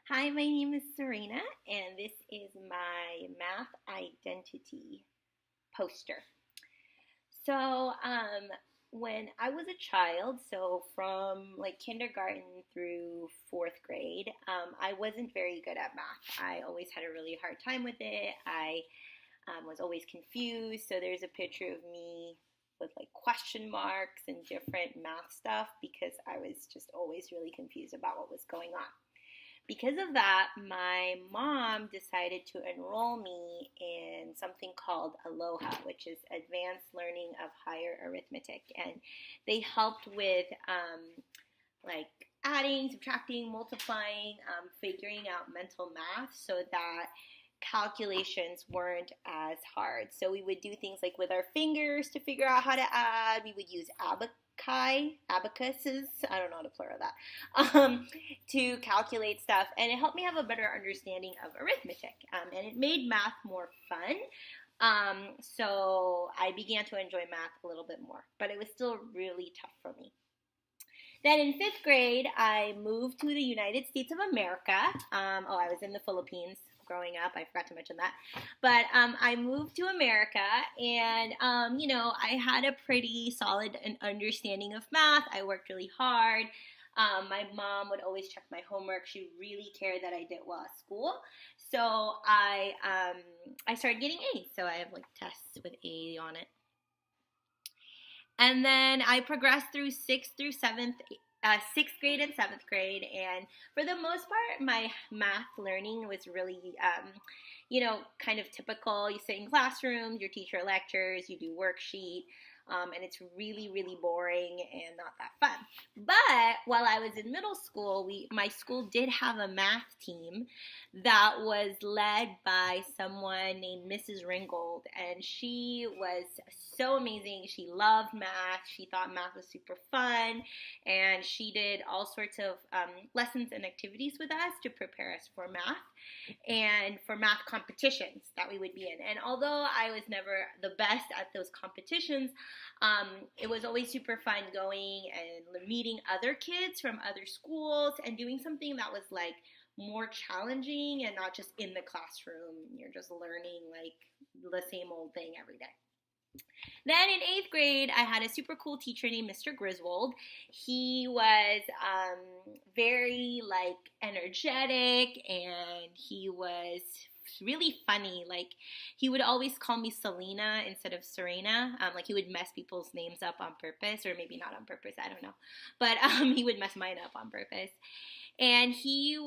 Hi, my name is Serena, and this is my math identity poster. So, when I was a child, so from like kindergarten through fourth grade, I wasn't very good at math. I always had a really hard time with it. I was always confused. So there's a picture of me with like question marks and different math stuff because I was just always really confused about what was going on. Because of that, my mom decided to enroll me in something called Aloha, which is Advanced Learning of Higher Arithmetic. And they helped with like adding, subtracting, multiplying, figuring out mental math so that calculations weren't as hard. So we would do things like with our fingers to figure out how to add. We would use abacuses, I don't know how to plural that, to calculate stuff. And it helped me have a better understanding of arithmetic. And it made math more fun. So I began to enjoy math a little bit more, but it was still really tough for me. Then in fifth grade, I moved to the United States of America. I was in the Philippines growing up. I forgot to mention that. But I moved to America, and I had a pretty solid understanding of math. I worked really hard. My mom would always check my homework. She really cared that I did well at school. So I started getting A's. So I have like tests with A on it. And then I progressed through sixth grade and seventh grade. And for the most part, my math learning was really, kind of typical. You sit in classrooms, your teacher lectures, you do worksheet. And it's really, really boring and not that fun. But while I was in middle school, my school did have a math team that was led by someone named Mrs. Ringgold, and she was so amazing. She loved math. She thought math was super fun, and she did all sorts of lessons and activities with us to prepare us for math and for math competitions that we would be in. And although I was never the best at those competitions, it was always super fun going and meeting other kids from other schools and doing something that was like more challenging and not just in the classroom. You're just learning like the same old thing every day. Then in eighth grade, I had a super cool teacher named Mr. Griswold. He was very like energetic, and he was really funny. Like he would always call me Selena instead of Serena. Like he would mess people's names up on purpose, or maybe not on purpose. I don't know, but he would mess mine up on purpose. And he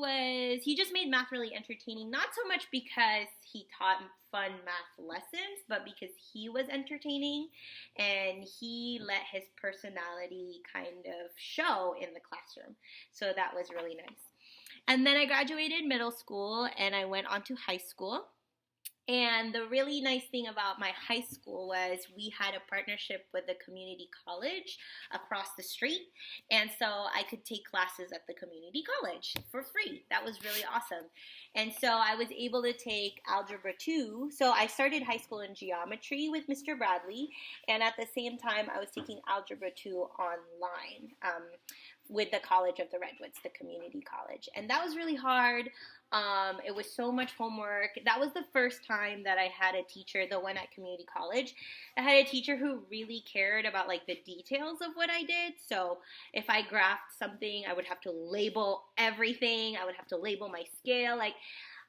just made math really entertaining, not so much because he taught fun math lessons, but because he was entertaining and he let his personality kind of show in the classroom. So that was really nice. And then I graduated middle school and I went on to high school. And the really nice thing about my high school was we had a partnership with a community college across the street. And so I could take classes at the community college for free. That was really awesome. And so I was able to take Algebra 2. So I started high school in geometry with Mr. Bradley. And at the same time, I was taking Algebra 2 online with the College of the Redwoods, the community college. And that was really hard. It was so much homework. That was the first time that I had a teacher, the one at community college. I had a teacher who really cared about like the details of what I did. So if I graphed something, I would have to label everything. I would have to label my scale. Like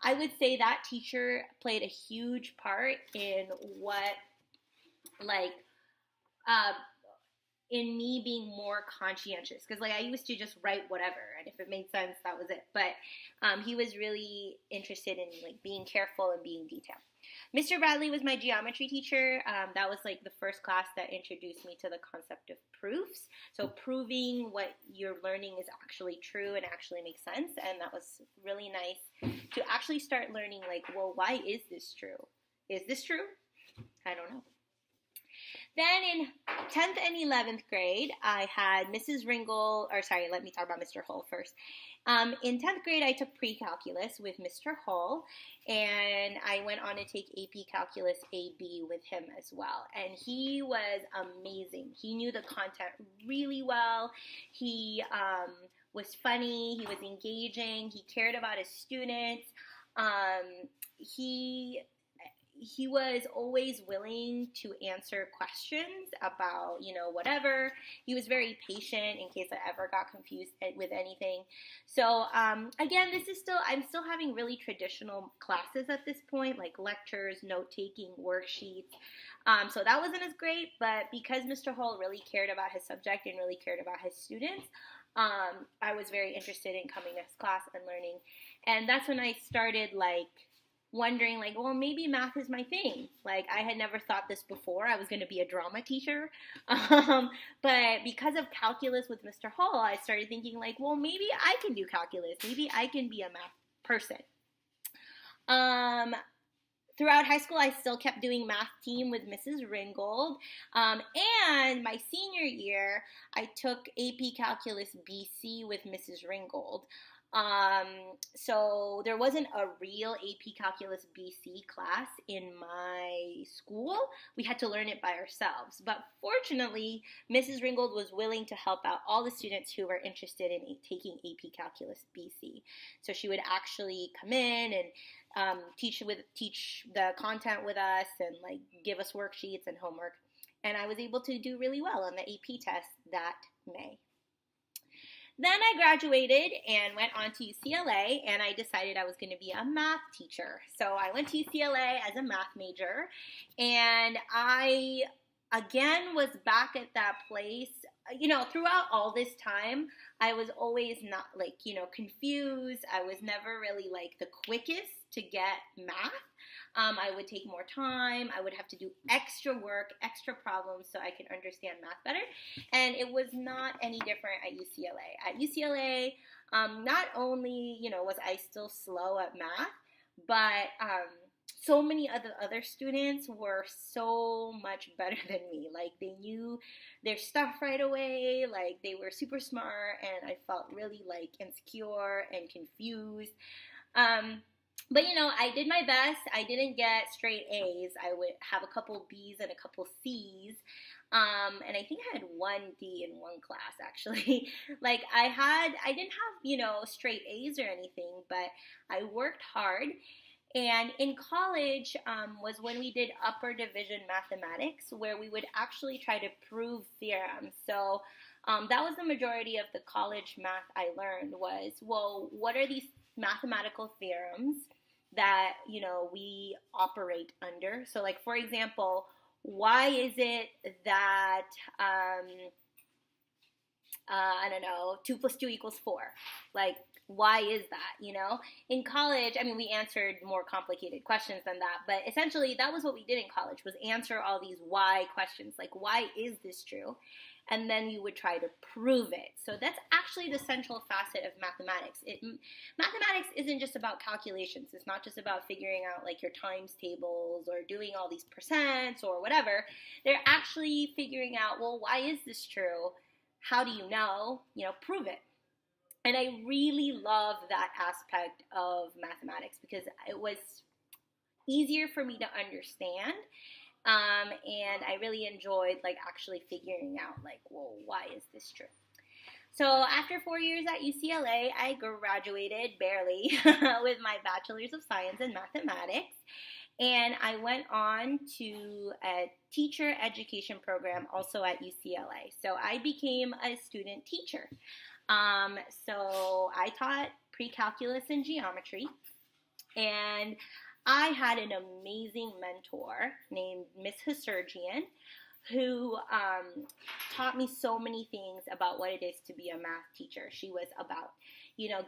I would say that teacher played a huge part in what like in me being more conscientious, because like I used to just write whatever, and if it made sense, that was it. But he was really interested in like being careful and being detailed. Mr. Bradley was my geometry teacher. That was like the first class that introduced me to the concept of proofs. So proving what you're learning is actually true and actually makes sense. And that was really nice to actually start learning like, well, why is this true? Is this true? I don't know. Then in 10th and 11th grade, I had Mrs. Ringgold, let me talk about Mr. Hull first. In 10th grade, I took pre-calculus with Mr. Hull, and I went on to take AP Calculus AB with him as well. And he was amazing. He knew the content really well. He was funny, he was engaging, he cared about his students. Um, he he was always willing to answer questions about, whatever. He was very patient in case I ever got confused with anything. So, again, I'm still having really traditional classes at this point, like lectures, note taking, worksheets. So that wasn't as great, but because Mr. Hull really cared about his subject and really cared about his students, I was very interested in coming to his class and learning. And that's when I started, wondering, well, maybe math is my thing. I had never thought this before. I was going to be a drama teacher. But because of calculus with Mr. Hall, I started thinking, well, maybe I can do calculus. Maybe I can be a math person. Throughout high school, I still kept doing math team with Mrs. Ringgold. And my senior year, I took AP Calculus BC with Mrs. Ringgold. So there wasn't a real AP Calculus BC class in my school. We had to learn it by ourselves. But fortunately, Mrs. Ringgold was willing to help out all the students who were interested in taking AP Calculus BC. So she would actually come in and teach the content with us and give us worksheets and homework. And I was able to do really well on the AP test that May. Then I graduated and went on to UCLA, and I decided I was going to be a math teacher. So I went to UCLA as a math major, and I, again, was back at that place. Throughout all this time, I was always not, confused. I was never really, the quickest to get math. I would take more time. I would have to do extra work, extra problems so I could understand math better. And it was not any different at UCLA. At UCLA, not only, was I still slow at math, but so many other students were so much better than me. They knew their stuff right away. They were super smart, and I felt really insecure and confused. But, I did my best. I didn't get straight A's. I would have a couple B's and a couple C's. And I think I had one D in one class, actually. I didn't have, straight A's or anything, but I worked hard. And in college was when we did upper division mathematics, where we would actually try to prove theorems. So that was the majority of the college math I learned was, well, what are these mathematical theorems that, we operate under? So, for example, why is it that, 2 plus 2 equals 4? Why is that, In college, we answered more complicated questions than that, but essentially that was what we did in college, was answer all these why questions, why is this true? And then you would try to prove it. So that's actually the central facet of mathematics. Mathematics isn't just about calculations. It's not just about figuring out your times tables or doing all these percents or whatever. They're actually figuring out, well, why is this true? How do you know? Prove it. And I really love that aspect of mathematics because it was easier for me to understand. And I really enjoyed actually figuring out well, why is this true? So after 4 years at UCLA, I graduated barely with my Bachelor's of Science in Mathematics. And I went on to a teacher education program also at UCLA. So I became a student teacher. So I taught pre-calculus and geometry. And I had an amazing mentor named Miss Hasurgian who taught me so many things about what it is to be a math teacher. She was about,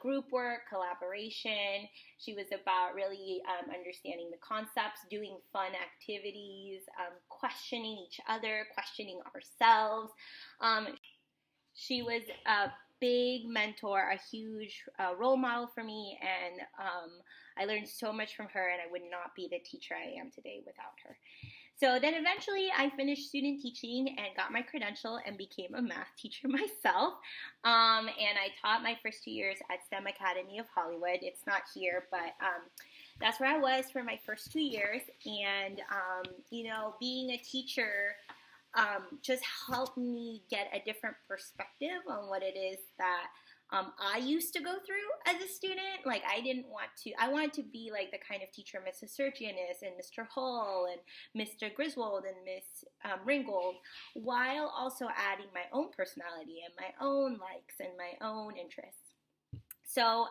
group work, collaboration. She was about really understanding the concepts, doing fun activities, questioning each other, questioning ourselves. She was a big mentor, a huge role model for me, and I learned so much from her, and I would not be the teacher I am today without her. So then eventually I finished student teaching and got my credential and became a math teacher myself. And I taught my first 2 years at STEM Academy of Hollywood. It's not here, but that's where I was for my first 2 years. And, being a teacher just helped me get a different perspective on what it is that I used to go through as a student. Like, I wanted to be like the kind of teacher Mrs. Sergian is, and Mr. Hull, and Mr. Griswold, and Miss Ringgold, while also adding my own personality and my own likes and my own interests. So,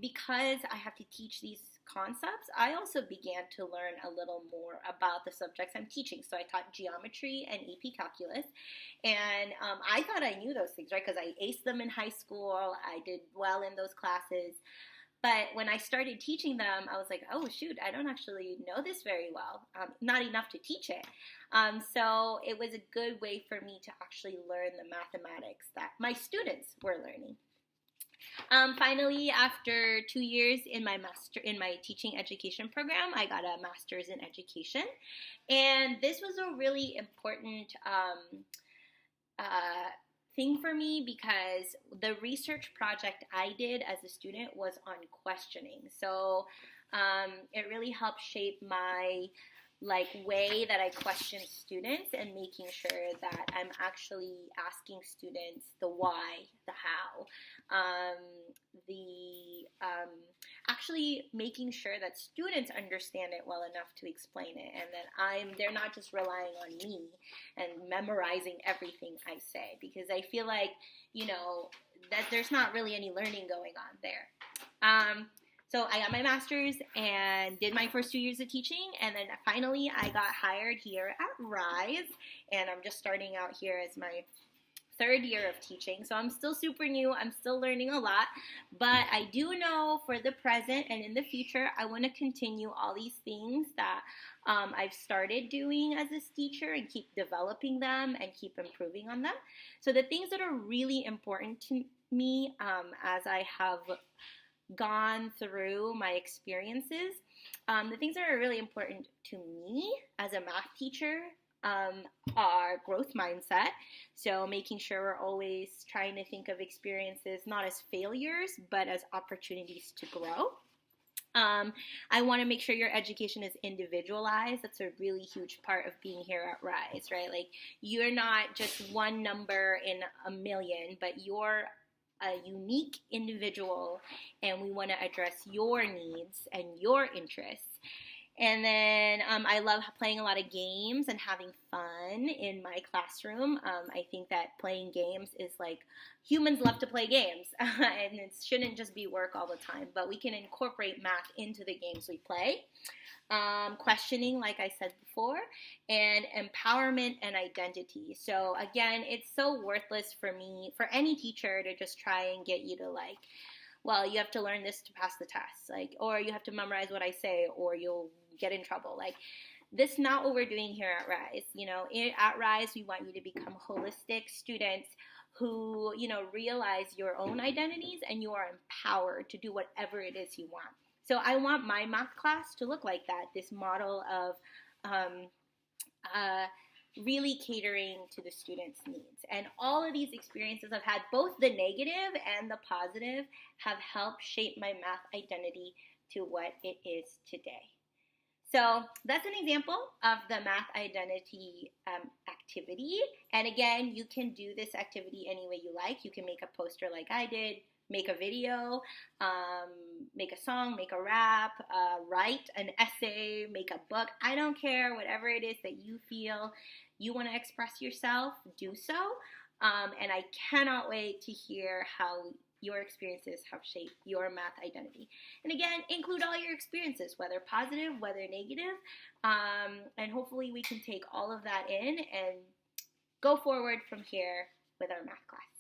because I have to teach these concepts, I also began to learn a little more about the subjects I'm teaching. So I taught geometry and AP calculus, and I thought I knew those things, right? Because I aced them in high school. I did well in those classes. But when I started teaching them, I was like, oh, shoot, I don't actually know this very well. Not enough to teach it. So it was a good way for me to actually learn the mathematics that my students were learning. Finally, after 2 years in my teaching education program, I got a master's in education, and this was a really important thing for me because the research project I did as a student was on questioning. So it really helped shape my way that I question students and making sure that I'm actually asking students the why, the how, actually making sure that students understand it well enough to explain it, and that they're not just relying on me and memorizing everything I say, because I feel like, that there's not really any learning going on there. So I got my master's and did my first 2 years of teaching, and then finally I got hired here at Rise, and I'm just starting out here as my third year of teaching. So I'm still super new. I'm still learning a lot, but I do know for the present and in the future, I want to continue all these things that I've started doing as a teacher and keep developing them and keep improving on them. So the things that are really important to me as I have gone through my experiences, the things that are really important to me as a math teacher are growth mindset. So making sure we're always trying to think of experiences not as failures, but as opportunities to grow. I want to make sure your education is individualized. That's a really huge part of being here at Rise, right? Like, you're not just one number in a million, but you're a unique individual, and we want to address your needs and your interests. And then I love playing a lot of games and having fun in my classroom. I think that playing games is like, humans love to play games, and it shouldn't just be work all the time, but we can incorporate math into the games we play. Questioning, like I said before, and empowerment and identity. So again, it's so worthless for any teacher to just try and get you to well, you have to learn this to pass the test, or you have to memorize what I say or you'll get in trouble. This is not what we're doing here at Rise. At Rise, we want you to become holistic students who, realize your own identities, and you are empowered to do whatever it is you want. So I want my math class to look like that, this model of really catering to the students' needs. And all of these experiences I've had, both the negative and the positive, have helped shape my math identity to what it is today. So that's an example of the math identity activity. And again, you can do this activity any way you like. You can make a poster like I did, make a video, make a song, make a rap, write an essay, make a book. I don't care. Whatever it is that you feel you want to express yourself, do so. And I cannot wait to hear how your experiences have shaped your math identity. And again, include all your experiences, whether positive, whether negative, and hopefully we can take all of that in and go forward from here with our math class.